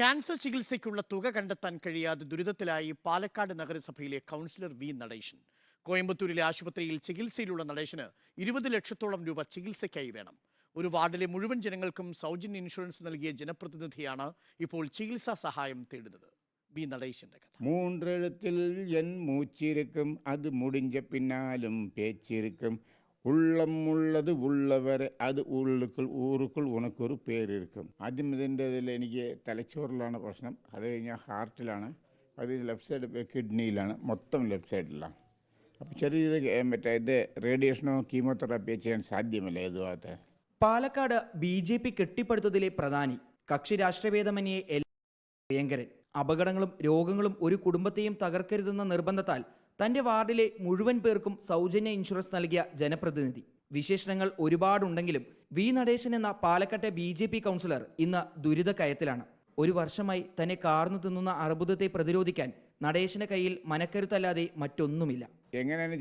Cancer ചികിത്സയ്ക്കുള്ള തുക കണ്ടെത്താൻ കഴിയാതെ ദുരിതത്തിലായി പാലക്കാട് നഗരസഭയിലെ കൗൺസിലർ വി നടേശൻ. കോയമ്പത്തൂരിലെ ആശുപത്രിയിൽ ചികിത്സയിലുള്ള നടേശന് 20 ലക്ഷത്തോളം രൂപ ചികിത്സയ്ക്കായി വേണം. ഒരു വാർഡിലെ മുഴുവൻ ജനങ്ങൾക്കും സൗജന്യ ഇൻഷുറൻസ് നൽകിയ ജനപ്രതിനിധിയാണ് ഇപ്പോൾ ചികിത്സാ സഹായം തേടുന്നത്. വി നടേശന്റെ കഥ. மூன்றெழுத்தில் என் மூச்சிருக்கும் அது முடிஞ்ச பின்னாலும் பேச்சிருக்கும் உள்ளம் உள்ளது உள்ளവരെ അത് ഉള്ളുക്കുൾ ഊറുക്കുൾ ഉണക്കൊരു പേരിരിക്കും. ആദ്യം ഇതിൽ എനിക്ക് തലച്ചോറിലാണ് പ്രശ്നം, അത് കഴിഞ്ഞാൽ ഹാർട്ടിലാണ്, അത് ലെഫ്റ്റ് സൈഡ് കിഡ്നിയിലാണ്, മൊത്തം ലെഫ്റ്റ് സൈഡിലാണ്. അപ്പോൾ ചെറിയ മറ്റേ ഇത് റേഡിയേഷനോ കീമോതെറാപ്പിയോ ചെയ്യാൻ സാധ്യമല്ല ഏത് ഭാഗത്ത്. പാലക്കാട് BJP കെട്ടിപ്പടുത്തതിലെ പ്രധാനി, കക്ഷി രാഷ്ട്രീയഭേദമന്യേ പ്രിയങ്കരൻ. അപകടങ്ങളും രോഗങ്ങളും ഒരു കുടുംബത്തെയും തകർക്കരുതെന്ന നിർബന്ധത്താൽ തന്റെ വാർഡിലെ മുഴുവൻ പേർക്കും സൗജന്യ ഇൻഷുറൻസ് നൽകിയ ജനപ്രതിനിധി. വിശേഷണങ്ങൾ ഒരുപാടുണ്ടെങ്കിലും വി നടേശൻ എന്ന പാലക്കാട്ടെ BJP കൗൺസിലർ ഇന്ന് ദുരിതക്കയത്തിലാണ്. ഒരു വർഷമായി തന്നെ കാർന്നു തിന്നുന്ന അർബുദത്തെ പ്രതിരോധിക്കാൻ നടേശന്റെ കയ്യിൽ മനക്കരുത്തല്ലാതെ മറ്റൊന്നുമില്ല. എങ്ങനെയാണ്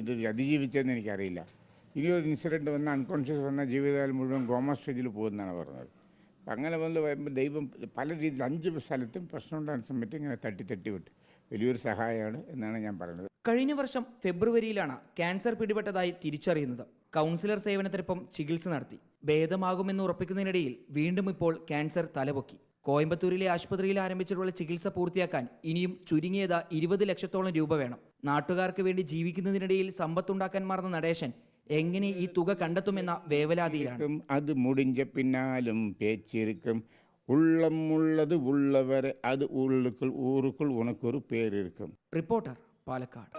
ഇത് അതിജീവിച്ചതെന്ന് എനിക്കറിയില്ല. ഇനിയൊരു ഇൻസിഡൻറ്റ് വന്ന അൺകോൺഷ്യസ് വന്ന ജീവിതകാലം മുഴുവൻ കോമ സ്റ്റേജിൽ പോകുന്നതാണ് പറഞ്ഞത്. അപ്പം അങ്ങനെ വന്ന് വരുമ്പോൾ ദൈവം പല രീതിയിൽ 5 സ്ഥലത്തും പ്രശ്നം ഉണ്ടാകുന്ന സമയത്ത് ഇങ്ങനെ തട്ടി വിട്ട് വലിയൊരു സഹായമാണ് എന്നാണ് ഞാൻ പറയുന്നത്. കഴിഞ്ഞ വർഷം ഫെബ്രുവരിയിലാണ് ക്യാൻസർ പിടിപെട്ടതായി തിരിച്ചറിയുന്നത്. കൗൺസിലർ സേവനത്തിനൊപ്പം ചികിത്സ നടത്തി ഭേദമാകുമെന്ന് ഉറപ്പിക്കുന്നതിനിടയിൽ വീണ്ടും ഇപ്പോൾ ക്യാൻസർ തലപൊക്കി. കോയമ്പത്തൂരിലെ ആശുപത്രിയിൽ ആരംഭിച്ചിട്ടുള്ള ചികിത്സ പൂർത്തിയാക്കാൻ ഇനിയും ചുരുങ്ങിയത് 20 ലക്ഷത്തോളം രൂപ വേണം. നാട്ടുകാർക്ക് വേണ്ടി ജീവിക്കുന്നതിനിടയിൽ സമ്പത്തുണ്ടാക്കാൻ മറന്ന നടേശൻ എങ്ങനെ ഈ തുക കണ്ടെത്തുമെന്ന വേവലാതിയിലാണ്. അത് മുടിഞ്ഞ പിന്നാലും പേച്ചിരിക്കും உள்ளம் உள்ளது உள்ளவரை அது உள்ளுக்குள் ஊருக்குள் உனக்கு ஒரு பேர் இருக்கும். റിപ്പോർട്ടർ, പാലക്കാട്.